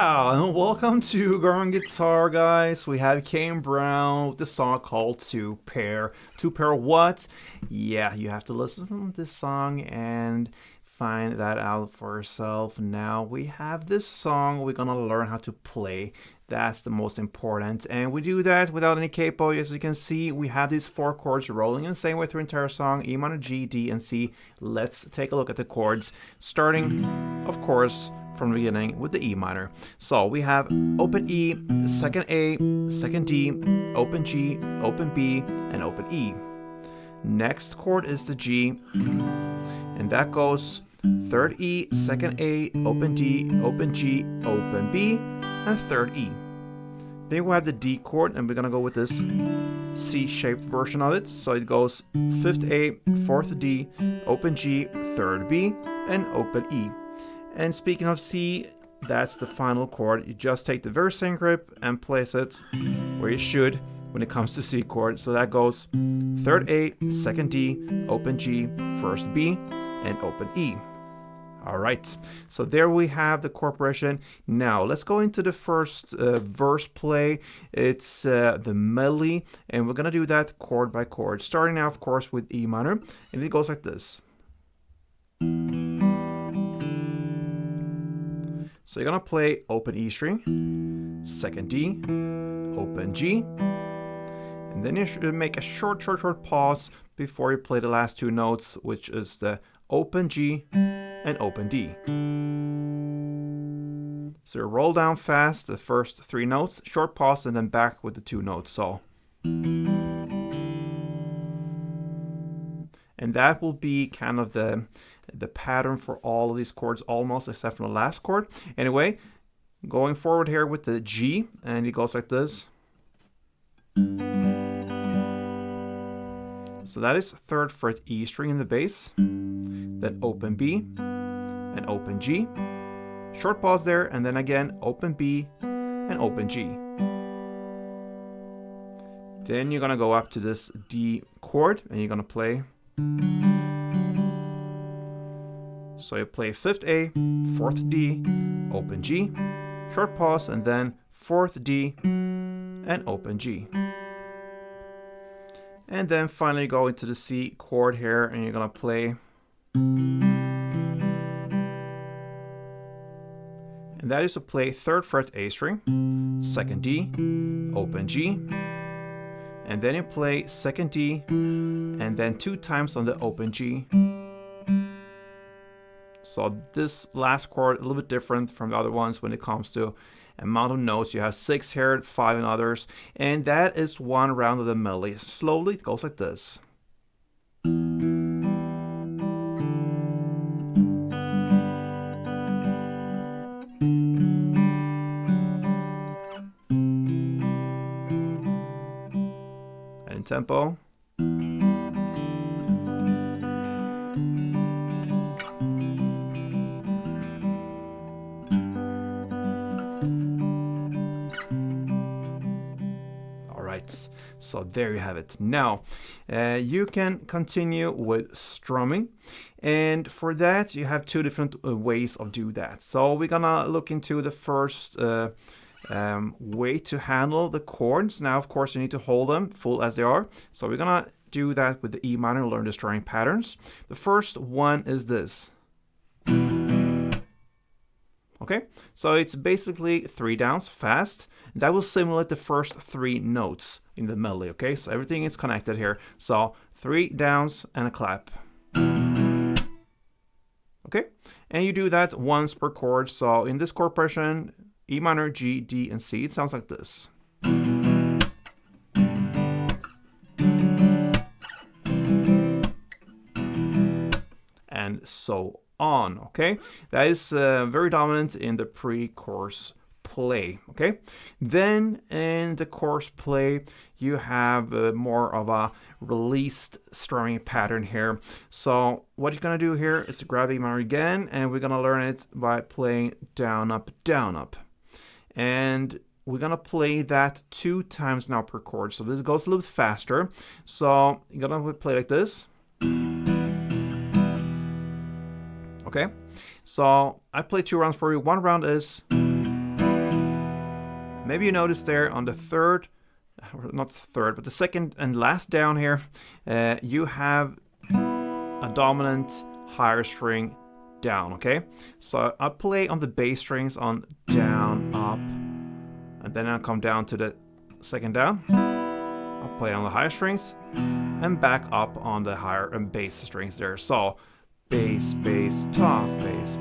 Yeah, and welcome to Garden Guitar, guys. We have Kane Brown with the song called To Pair. To pair what? Yeah, you have to listen to this song and find that out for yourself. Now we have this song we're gonna learn how to play. That's the most important. And we do that without any capo. As you can see, we have these four chords rolling in the same way through the entire song: E minor, G, D, and C. Let's take a look at the chords. Starting, of course, from the beginning with the E minor. So we have open E, second A, second D, open G, open B, and open E. Next chord is the G, and that goes third E, second A, open D, open G, open B, and third E. Then we have the D chord, and we're gonna go with this C-shaped version of it. So it goes fifth A, fourth D, open G, third B, and open E. And speaking of C, that's the final chord. You just take the very same grip and place it where you should when it comes to C chord. So that goes third A, second D, open G, first B, and open E. All right, so there we have the chord progression. Now let's go into the first verse play. It's the melody, and we're gonna do that chord by chord. Starting now, of course, with E minor, and it goes like this. So you're gonna play open E string, second D, open G, and then you should make a short pause before you play the last two notes, which is the open G and open D. So you roll down fast the first three notes, short pause, and then back with the two notes. So, and that will be kind of the pattern for all of these chords, almost except for the last chord. Anyway, going forward here with the G, and it goes like this. So that is third fret E string in the bass, then open B and open G, short pause there, and then again open B and open G. Then you're gonna go up to this D chord and you're gonna play. So you play fifth A, fourth D, open G, short pause, and then fourth D and open G. And then finally go into the C chord here, and you're gonna play. And that is to play third fret A string, second D, open G, and then you play second D, and then two times on the open G. So this last chord a little bit different from the other ones when it comes to amount of notes. You have 6 here, 5 in others, and that is one round of the melody. Slowly it goes like this. And in tempo. So there you have it. Now you can continue with strumming, and for that you have two different ways of do that. So we're gonna look into the first way to handle the chords. Now of course you need to hold them full as they are, so we're gonna do that with the E minor, learn the strumming patterns. The first one is this. Okay, so it's basically 3 downs fast. That will simulate the first 3 notes in the melody. Okay, so everything is connected here. So 3 downs and a clap. Okay, and you do that once per chord. So in this chord progression, E minor, G, D, and C, it sounds like this. And so on. Okay, that is very dominant in the pre-chorus play. Okay, then in the chorus play you have more of a released strumming pattern here. So what you're gonna do here is to grab E minor again, and we're gonna learn it by playing down up, and we're gonna play that 2 times now per chord. So this goes a little bit faster. So you're gonna play like this. Okay, so I play 2 rounds for you. One round is Maybe you noticed there on the third, not third, but the second and last down here, you have a dominant higher string down, okay? So I play on the bass strings on down, up, and then I'll come down to the second down. I'll play on the higher strings and back up on the higher and bass strings there. So bass, bass, top, bass.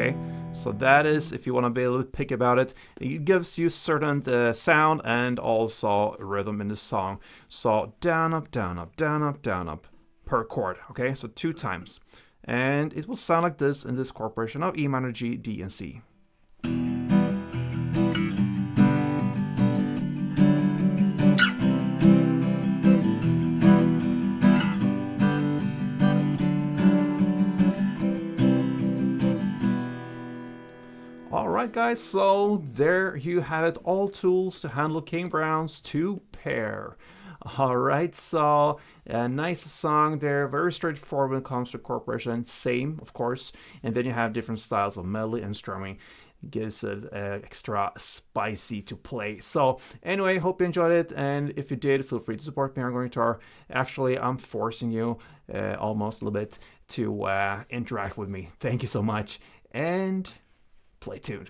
Okay, so that is, if you want to be a little picky about it, it gives you certain sound and also rhythm in the song. So down, up, down, up, down, up, down, up per chord. Okay, so 2 times. And it will sound like this in this chord of E minor, G, D, and C. Alright guys, so there you have it, all tools to handle Kane Brown's 2-pair. Alright, so a nice song there, very straightforward when it comes to chord progression, same of course, and then you have different styles of melody and strumming. It gives it extra spicy to play. So anyway, hope you enjoyed it, and if you did, feel free to support me on Going Guitar. Actually, I'm forcing you almost a little bit to interact with me. Thank you so much, and play tuned.